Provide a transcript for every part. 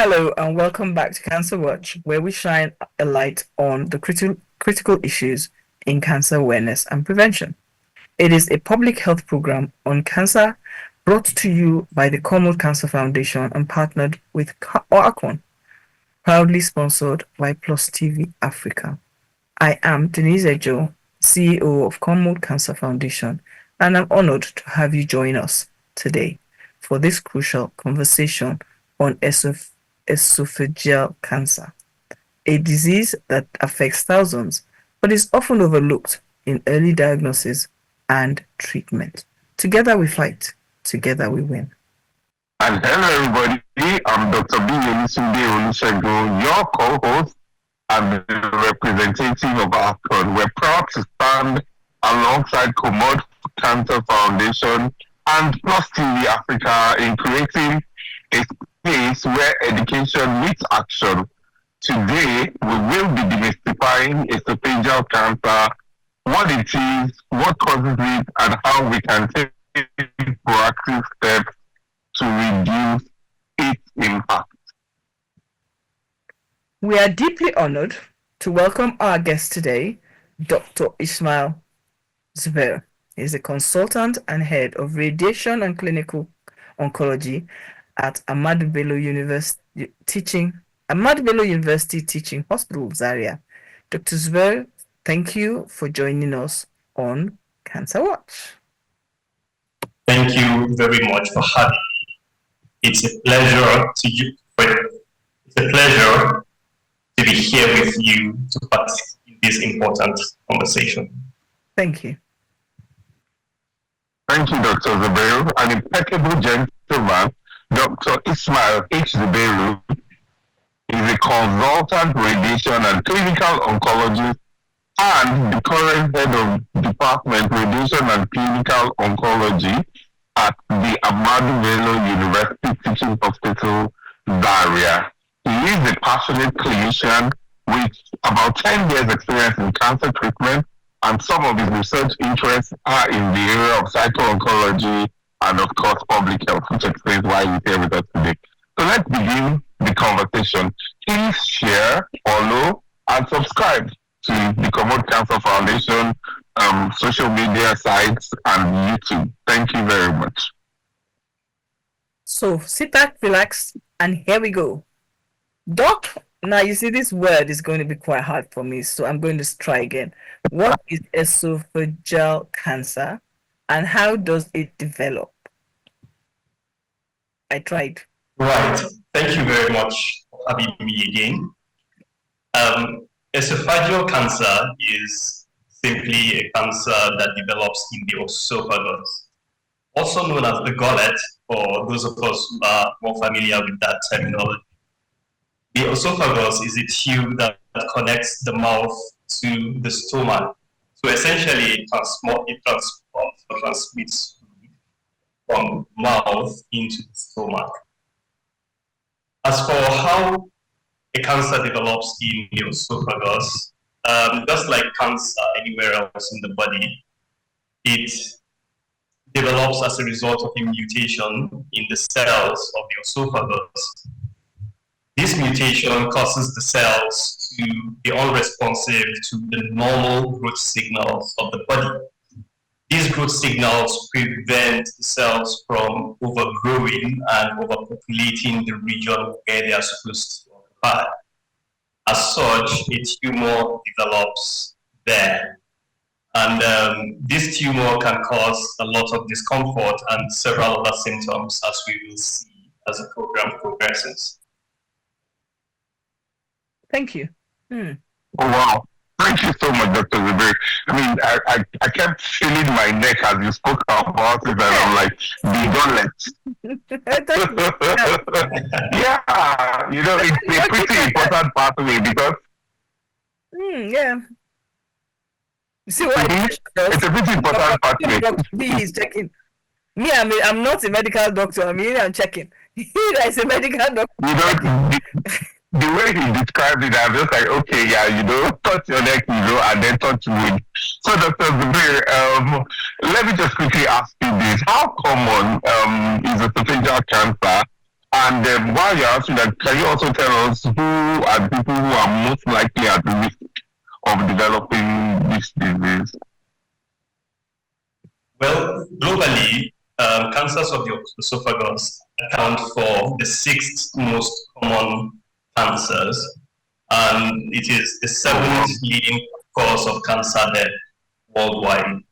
Hello and welcome back to Cancer Watch, where we shine a light on the critical issues in cancer awareness and prevention. It is a public health program on cancer brought to you by the Cornwall Cancer Foundation and partnered with OACON, proudly sponsored by Plus TV Africa. I am Denise Ejo, CEO of Cornwall Cancer Foundation, and I'm honored to have you join us today for this crucial conversation on esophageal cancer, a disease that affects thousands but is often overlooked in early diagnosis and treatment. Together we fight, together we win. And hello everybody, I'm Dr. B. Olusegun, your co-host and the representative of AFCON. We're proud to stand alongside Commod Cancer Foundation and Plus TV Africa in creating a space where education meets action. Today, we will be demystifying esophageal cancer, what it is, what causes it, and how we can take proactive steps to reduce its impact. We are deeply honored to welcome our guest today, Dr. Ismail Zubair. He is a consultant and head of radiation and clinical oncology at Ahmadu Bello University Teaching Hospital, Zaria. Dr. Zubair, thank you for joining us on Cancer Watch. Thank you very much for having me. It's a pleasure to be here with you to participate in this important conversation. Thank you. Thank you, Dr. Zubairu. An impeccable gentleman, Dr. Ismail H. Zubairu is a consultant radiation and clinical oncologist and the current head of Department Radiation and Clinical Oncology at the Ahmadu Bello University Teaching Hospital, Zaria. He is a passionate clinician with about 10 years experience in cancer treatment, and some of his research interests are in the area of cyto-oncology and, of course, public health, which explains why he's here with us today. So let's begin the conversation. Please share, follow, and subscribe to the Commod Cancer Foundation social media sites and YouTube. Thank you very much. So sit back, relax, and here we go. Doc, now you see this word is going to be quite hard for me, so I'm going to try again. What is esophageal cancer and how does it develop? I tried. Right. Thank you very much for having me again. Esophageal cancer is simply a cancer that develops in the esophagus, also known as the gullet, for those of us who are more familiar with that terminology. The esophagus is a tube that connects the mouth to the stomach. So essentially, it transmits food from mouth into the stomach. As for how a cancer develops in the esophagus, just like cancer anywhere else in the body, it develops as a result of a mutation in the cells of the esophagus. This mutation causes the cells to be unresponsive to the normal growth signals of the body. These growth signals prevent the cells from overgrowing and overpopulating the region where they are supposed to occupy. As such, a tumor develops there. And this tumor can cause a lot of discomfort and several other symptoms, as we will see as the program progresses. Thank you. Oh, wow. Thank you so much, Dr. Zubair. I mean, I kept feeling my neck as you spoke about it, and I'm like, the gullet. Yeah, you know, it's a pretty important pathway because... Yeah. You see what it's a pretty important pathway. Dr. B is checking. Me, I'm not a medical doctor. I'm checking. He's a medical doctor. You know, the way he described it, I'm just like, okay, yeah, you know, touch your neck, you know, and then touch wood. So, Dr. Zubair, let me just quickly ask you this. How common is esophageal cancer And while you're asking that, can you also tell us who are the people who are most likely at risk of developing this disease? Well, globally, cancers of the esophagus account for the sixth most common cancers, and it is the seventh leading cause of cancer death worldwide.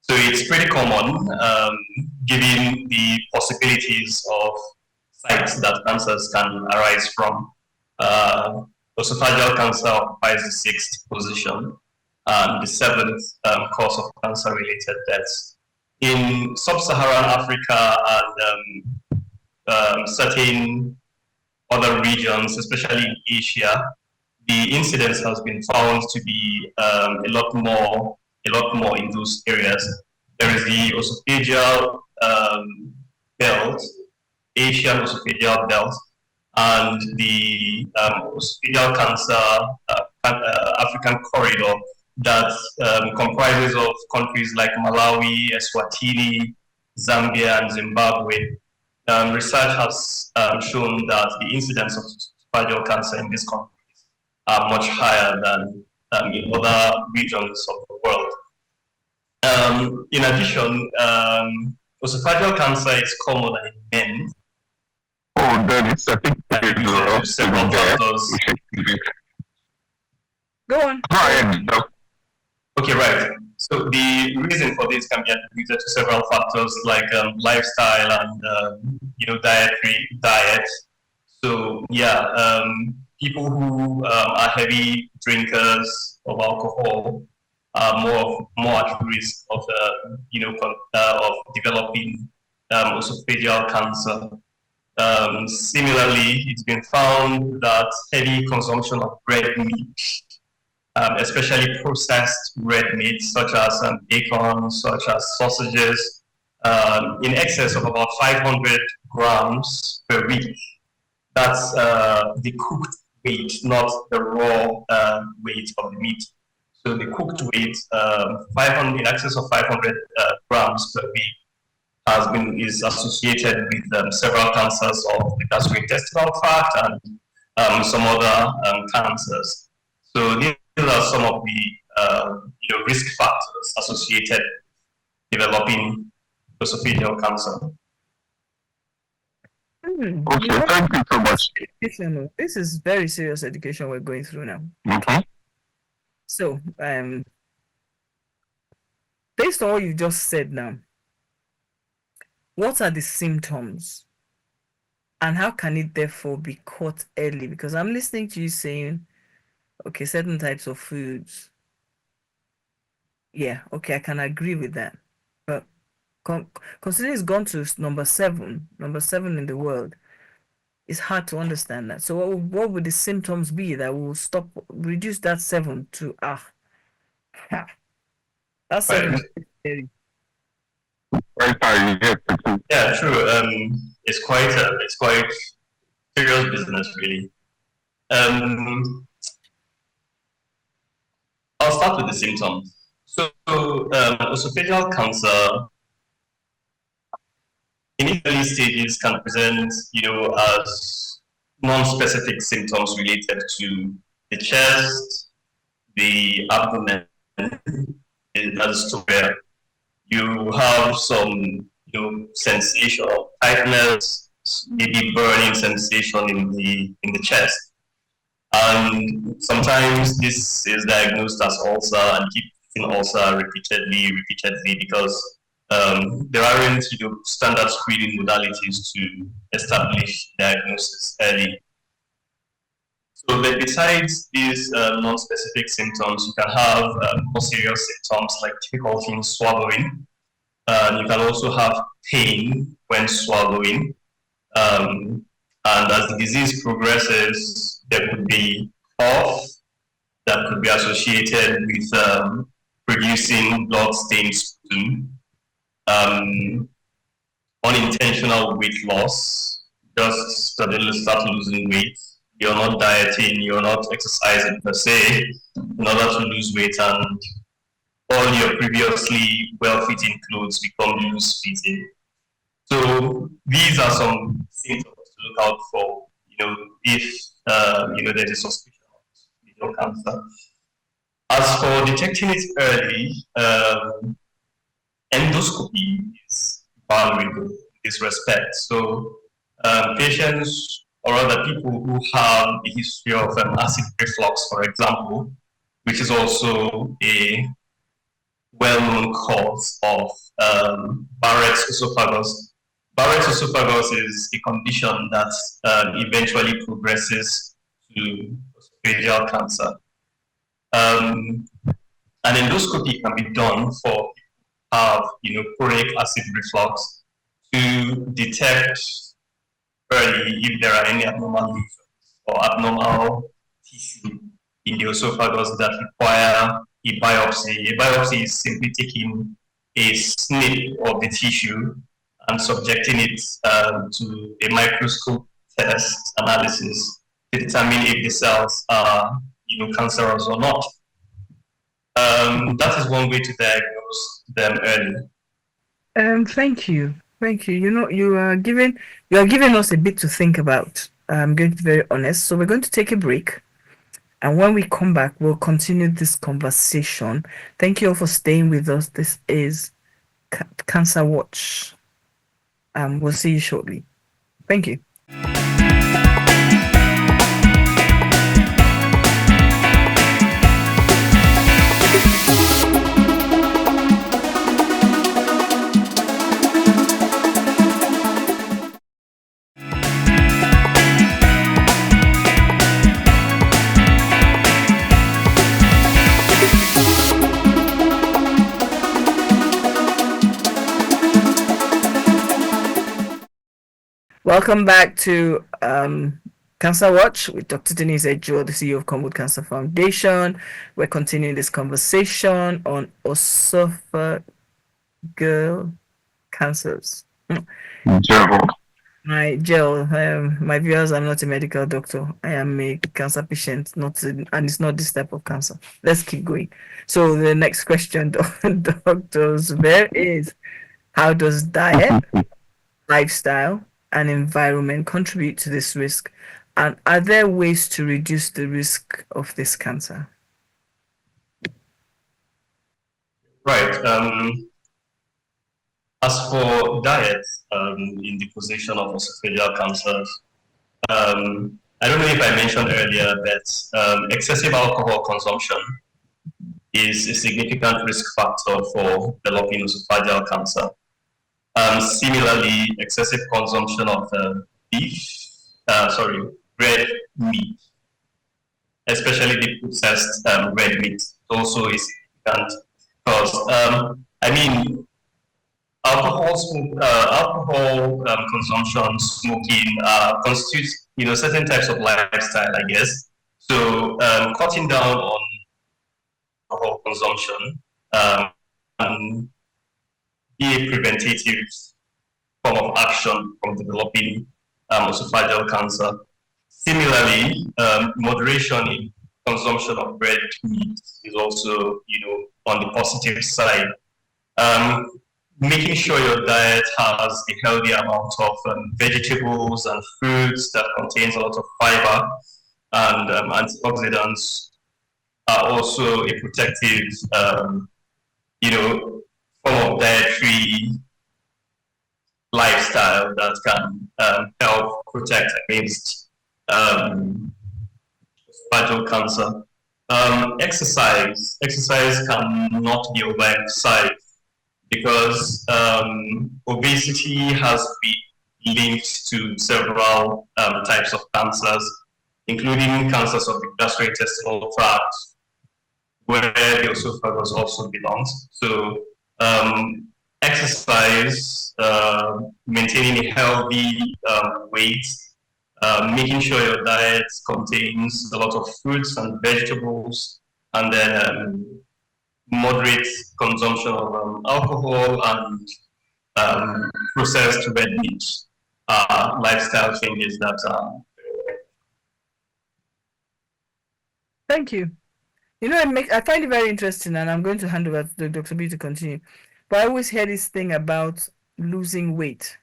So it's pretty common, given the possibilities of sites that cancers can arise from. Esophageal cancer occupies the sixth position, and the seventh cause of cancer-related deaths. In sub-Saharan Africa and certain other regions, especially in Asia, the incidence has been found to be a lot more in those areas. There is the esophageal belt, Asian esophageal belt, and the esophageal cancer African corridor that comprises of countries like Malawi, Eswatini, Zambia, and Zimbabwe. Research has shown that the incidence of esophageal cancer in these countries are much higher than in other regions of the world. In addition, esophageal cancer is common in men. Oh, then it's a big several factors. Go on. Go ahead, Doc. Okay, right. So the reason for this can be attributed to several factors like lifestyle and diet. So yeah, people who are heavy drinkers of alcohol are more at risk of of developing esophageal cancer. Similarly, it's been found that heavy consumption of red meat, especially processed red meat, such as bacon, such as sausages, in excess of about 500 grams per week. That's the cooked weight, not the raw weight of the meat. So the cooked weight, 500 in excess of 500 grams per week, is associated with several cancers of the gastrointestinal tract and some other cancers. So these are some of the risk factors associated with developing esophageal cancer. Okay, thank you so much. This is very serious education we're going through now. Okay. So, based on what you just said now, what are the symptoms? And how can it therefore be caught early? Because I'm listening to you saying, okay, certain types of foods. Yeah, okay, I can agree with that. But considering it's gone to number seven in the world, it's hard to understand that. So what would the symptoms be that will reduce that 7 to that's 7 is scary. Yeah, true. It's quite serious business, really. I'll start with the symptoms. So, esophageal cancer in early stages can present, as non-specific symptoms related to the chest, the abdomen, as to where you have some, sensation of tightness, maybe burning sensation in the chest. And sometimes this is diagnosed as ulcer and keep getting ulcer repeatedly because there aren't standard screening modalities to establish diagnosis early. So besides these non-specific symptoms, you can have more serious symptoms like difficulty in swallowing. You can also have pain when swallowing. And as the disease progresses, there could be cough that could be associated with producing blood-stained sputum, unintentional weight loss, just suddenly start losing weight. You're not dieting, you're not exercising per se in order to lose weight, and all your previously well-fitting clothes become loose-fitting. So these are some symptoms look out for, if there's a suspicion of esophageal cancer. As for detecting it early, endoscopy is valuable in this respect. So patients or other people who have a history of acid reflux, for example, which is also a well-known cause of Barrett's esophagus. Barrett's esophagus is a condition that eventually progresses to esophageal cancer. An endoscopy can be done for have chronic acid reflux to detect early if there are any abnormal lesions or abnormal tissue in the esophagus that require a biopsy. A biopsy is simply taking a snip of the tissue and subjecting it to a microscope test analysis to determine if the cells are cancerous or not. That is one way to diagnose them early. Thank you. Thank you. You are giving us a bit to think about. I'm going to be very honest. So we're going to take a break. And when we come back, we'll continue this conversation. Thank you all for staying with us. This is Cancer Watch. We'll see you shortly. Thank you. Welcome back to Cancer Watch with Dr. Denise Ejo, the CEO of Conwood Cancer Foundation. We're continuing this conversation on esophageal cancers. My viewers, I'm not a medical doctor. I am a cancer patient, and it's not this type of cancer. Let's keep going. So the next question, Dr. Zubair, is how does diet, lifestyle, and environment contribute to this risk? And are there ways to reduce the risk of this cancer? Right. As for diet in the position of esophageal cancers, I don't know if I mentioned earlier that excessive alcohol consumption is a significant risk factor for developing esophageal cancer. Similarly, excessive consumption of red meat, especially the processed red meat, also is significant because, alcohol consumption, smoking constitutes, certain types of lifestyle, I guess. So cutting down on alcohol consumption be a preventative form of action from developing esophageal cancer. Similarly, moderation in consumption of red meat is also, on the positive side. Making sure your diet has a healthy amount of vegetables and fruits that contains a lot of fiber and antioxidants are also a protective, form of dietary lifestyle that can help protect against esophageal cancer. Exercise cannot be overemphasized because obesity has been linked to several types of cancers, including cancers of the gastrointestinal tract, where the esophagus also belongs. So exercise, maintaining a healthy weight, making sure your diet contains a lot of fruits and vegetables, and then moderate consumption of alcohol and processed red meat lifestyle changes that Thank you. I find it very interesting, and I'm going to hand over to Dr. B to continue. But I always hear this thing about losing weight.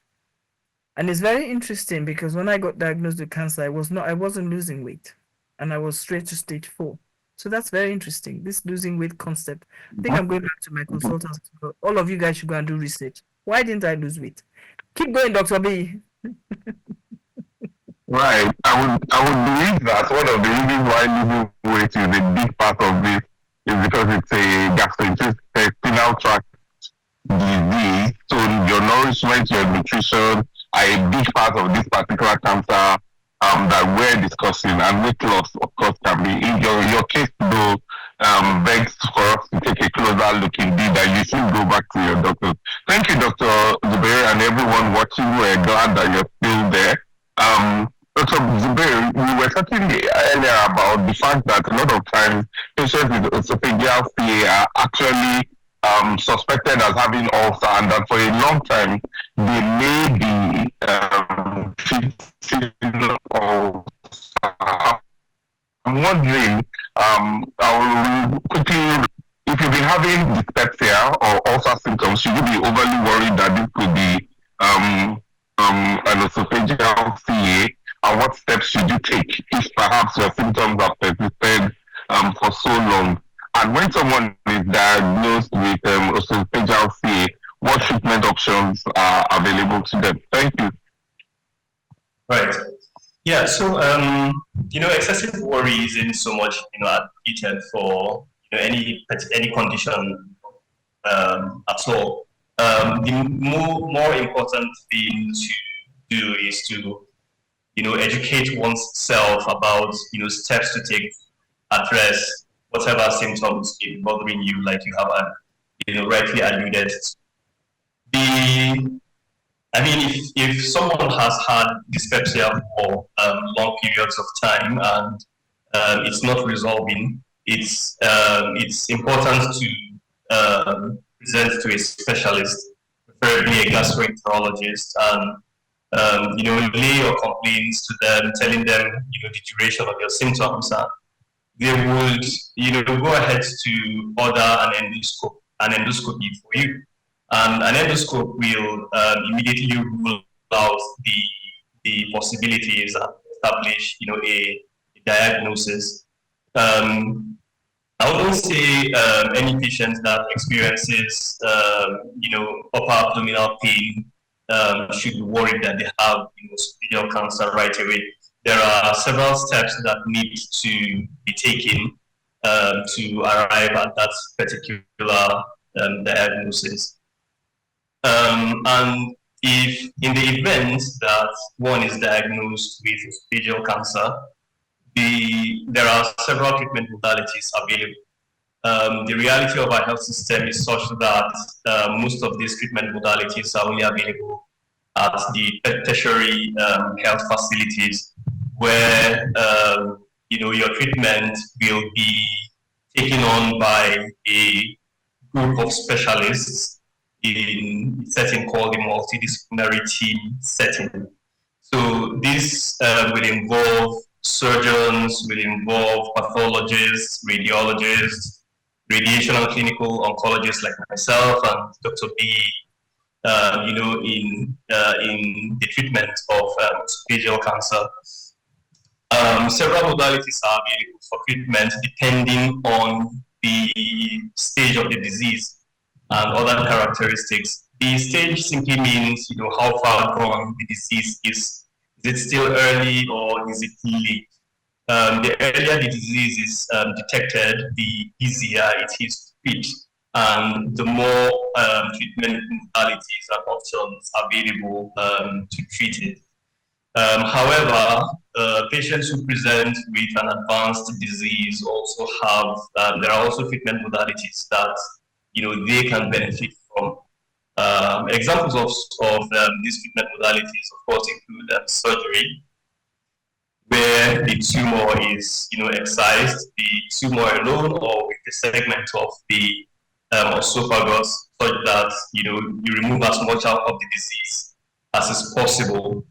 And it's very interesting because when I got diagnosed with cancer, I wasn't losing weight, and I was straight to stage 4. So that's very interesting. This losing weight concept. I think I'm going back to my consultants. All of you guys should go and do research. Why didn't I lose weight? Keep going, Dr. B. Right. I would believe that one of the reasons why losing weight is a big part of this is because it's a gastrointestinal tract disease. So your nourishment, your nutrition are a big part of this particular cancer that we're discussing. And weight loss, of course, can be in your case though begs for us to take a closer look indeed that you should go back to your doctor. Thank you, Dr. Zubair, and everyone watching. We're glad that you're still there. Dr. Zubair, we were talking earlier about the fact that a lot of times patients with esophageal CA are actually suspected as having ulcer, and that for a long time they may be treating ulcer. I'm wondering, I will quickly, if you've been having dyspepsia or ulcer symptoms, should you be overly worried that this could be an esophageal CA? And what steps should you take if perhaps your symptoms have persisted for so long? And when someone is diagnosed with esophageal CA, what treatment options are available to them? Thank you. Right. Yeah. So excessive worry isn't so much advocated for any condition at all. The more important thing to do is to educate oneself about steps to take to address whatever symptoms is bothering you, like you have rightly alluded. If someone has had dyspepsia for long periods of time and it's not resolving, it's important to present to a specialist, preferably a gastroenterologist, and lay your complaints to them, telling them the duration of your symptoms, and they would go ahead to order an endoscopy for you, and an endoscope will immediately rule out the possibilities and establish a diagnosis. I wouldn't say any patient that experiences upper abdominal pain should be worried that they have esophageal cancer right away. There are several steps that need to be taken to arrive at that particular diagnosis. And if in the event that one is diagnosed with esophageal cancer, there are several treatment modalities available. The reality of our health system is such that most of these treatment modalities are only available at the tertiary health facilities, where your treatment will be taken on by a group of specialists in a setting called the multidisciplinary team setting. So this will involve surgeons, will involve pathologists, radiologists, radiation and clinical oncologists like myself and Dr. B, in the treatment of esophageal cancer. Several modalities are available for treatment depending on the stage of the disease and other characteristics. The stage simply means, how far gone the disease is. Is it still early or is it late? The earlier the disease is detected, the easier it is to treat, and the more treatment modalities and options available to treat it. However, patients who present with an advanced disease also have, there are also treatment modalities that they can benefit from. Examples of these treatment modalities, of course, include surgery, where the tumor is excised, the tumor alone or with a segment of the esophagus, such that you remove as much out of the disease as is possible.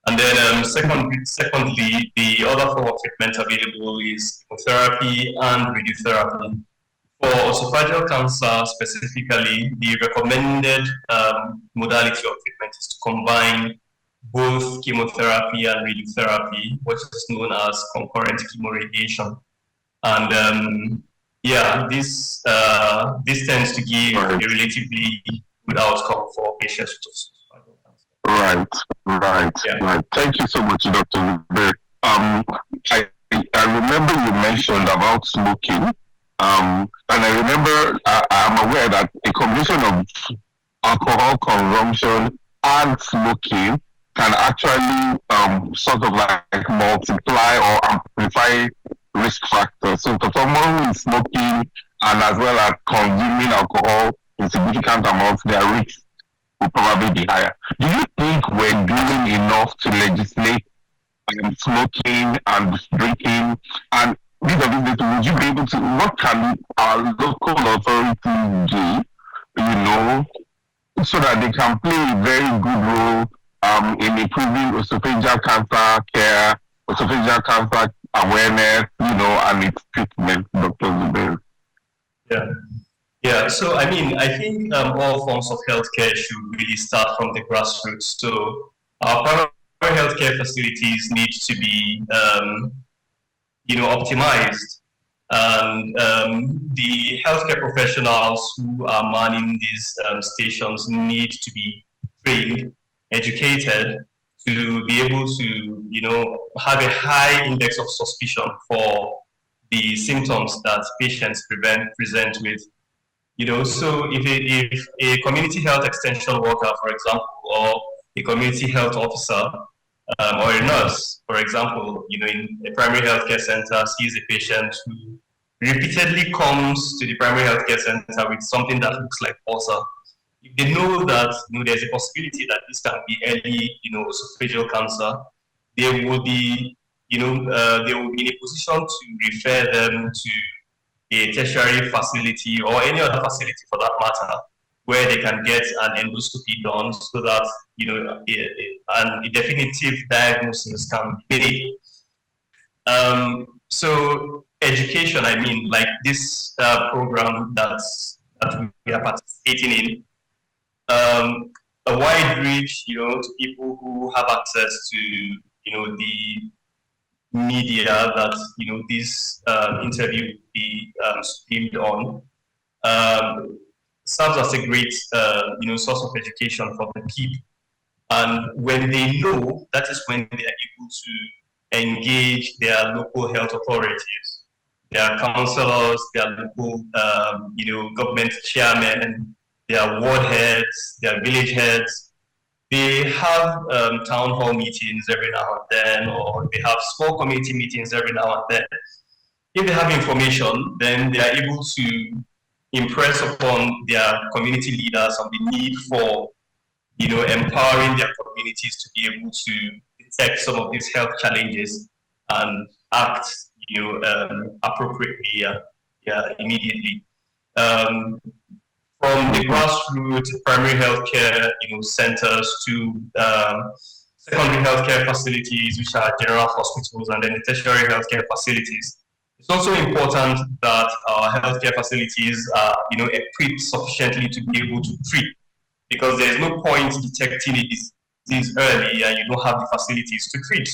And then secondly, the other form of treatment available is chemotherapy and radiotherapy For esophageal cancer specifically, the recommended modality of treatment is to combine both chemotherapy and radiotherapy, what is known as concurrent chemoradiation. And this tends to give a relatively good outcome for patients with esophageal cancer. Right. Thank you so much, Dr. Zubir. I remember you mentioned about smoking. And I remember I'm aware that a combination of alcohol consumption and smoking can actually sort of like multiply or amplify risk factors. So for someone who is smoking and as well as consuming alcohol in significant amounts, their risk will probably be higher. Do you think we're doing enough to legislate smoking and drinking? And would you be able to, what can our local authorities do, so that they can play a very good role in improving esophageal cancer care, esophageal cancer awareness, and its treatment, Dr. Zubair? Yeah. So I mean, I think all forms of healthcare should really start from the grassroots. So our primary healthcare facilities need to be, optimized, and the healthcare professionals who are manning these stations need to be trained, educated, to be able to, have a high index of suspicion for the symptoms that patients present with. So if a community health extension worker, for example, or a community health officer, or a nurse, for example, in a primary healthcare center sees a patient who repeatedly comes to the primary healthcare center with something that looks like ulcer, if they know that there's a possibility that this can be early, esophageal cancer, they will be, they will be in a position to refer them to a tertiary facility or any other facility for that matter, where they can get an endoscopy done so that a definitive diagnosis can be made. So education, I mean, like this program that we are participating in, a wide reach, to people who have access to, the media that this interview will be streamed on, serves as a great source of education for the people. And when they know, that is when they are able to engage their local health authorities, their councillors, their local government chairmen, their ward heads, their village heads. They have town hall meetings every now and then, or they have small community meetings every now and then. If they have information, then they are able to impress upon their community leaders on the need for, empowering their communities to be able to detect some of these health challenges and act, appropriately, immediately. From the grassroots primary healthcare, centers to secondary healthcare facilities, which are general hospitals, and then the tertiary healthcare facilities. It's also important that our healthcare facilities are, equipped sufficiently to be able to treat, because there is no point detecting a disease early and you don't have the facilities to treat.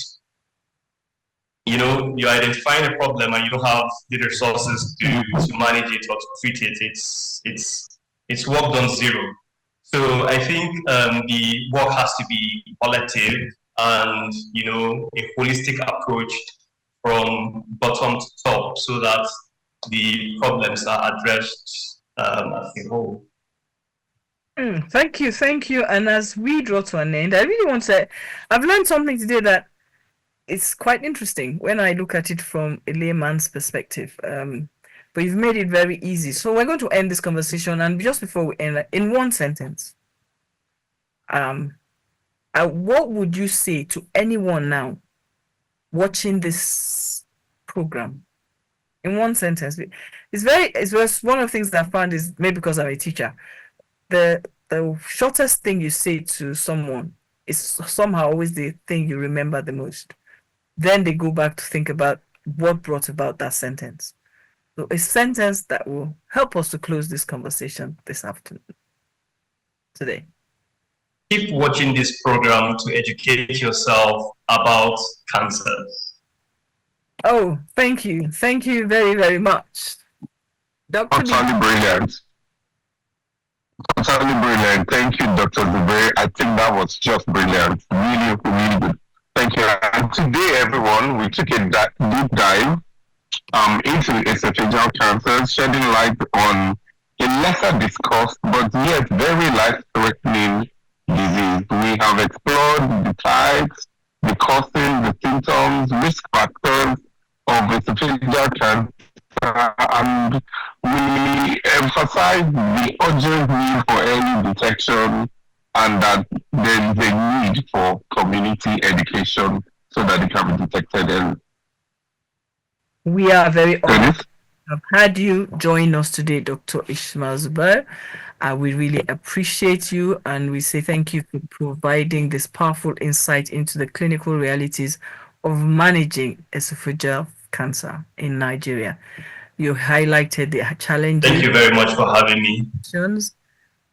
You're identifying a problem and you don't have the resources to manage it or to treat it. It's work done zero. So I think the work has to be collective and, a holistic approach from bottom to top so that the problems are addressed as a whole. Thank you. And as we draw to an end, I really want to say, I've learned something today that it's quite interesting when I look at it from a layman's perspective. But you've made it very easy. So we're going to end this conversation, and just before we end, in one sentence, what would you say to anyone now watching this program? In one sentence, it's one of the things that I found is, maybe because I'm a teacher, the shortest thing you say to someone is somehow always the thing you remember the most. Then they go back to think about what brought about that sentence. So a sentence that will help us to close this conversation this afternoon, today. Keep watching this program to educate yourself about cancer. Oh, thank you. Thank you very, very much. Dr. Totally brilliant. Totally brilliant. Thank you, Dr. Zubair. I think that was just brilliant. Really, really good. Thank you. And today, everyone, we took a deep dive into esophageal cancer, shedding light on a lesser discussed but yet very life-threatening disease. We have explored the types, the causes, the symptoms, risk factors of esophageal cancer, and we emphasize the urgent need for early detection and that there is a need for community education so that it can be detected early. We are very honored to have had you join us today, Dr. Ishmael Zubair. We really appreciate you, and we say thank you for providing this powerful insight into the clinical realities of managing esophageal cancer in Nigeria. You highlighted the challenges. Thank you very much for having me.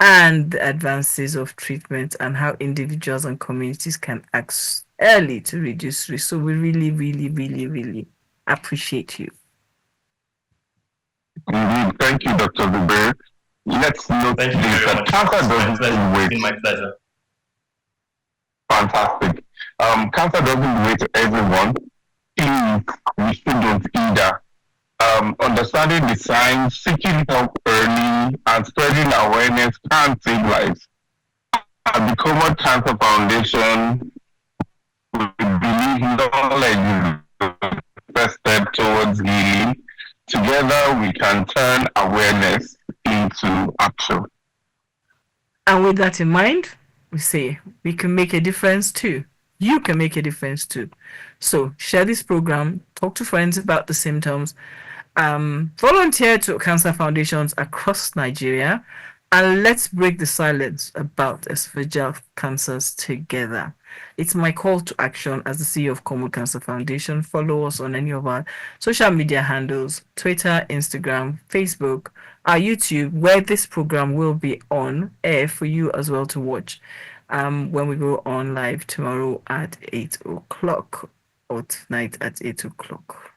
And the advances of treatment and how individuals and communities can act early to reduce risk. So we really, really, really, really appreciate you. Indeed. Thank you, Dr. Zubair. Let's note Thank you very much. Cancer doesn't wait. It's been my pleasure. Fantastic. Cancer doesn't wait for everyone. We shouldn't either. Understanding the signs, seeking help early, and spreading awareness can save lives. At the Common Cancer Foundation, we believe knowledge is the first step towards healing. Together, we can turn awareness into action. And with that in mind, we say we can make a difference too. You can make a difference too. So share this program, talk to friends about the symptoms, volunteer to cancer foundations across Nigeria, and let's break the silence about esophageal cancers together. It's my call to action as the CEO of Common Cancer Foundation. Follow us on any of our social media handles, Twitter, Instagram, Facebook, our YouTube, where this program will be on air for you as well to watch when we go on live tomorrow at 8 o'clock or tonight at 8 o'clock.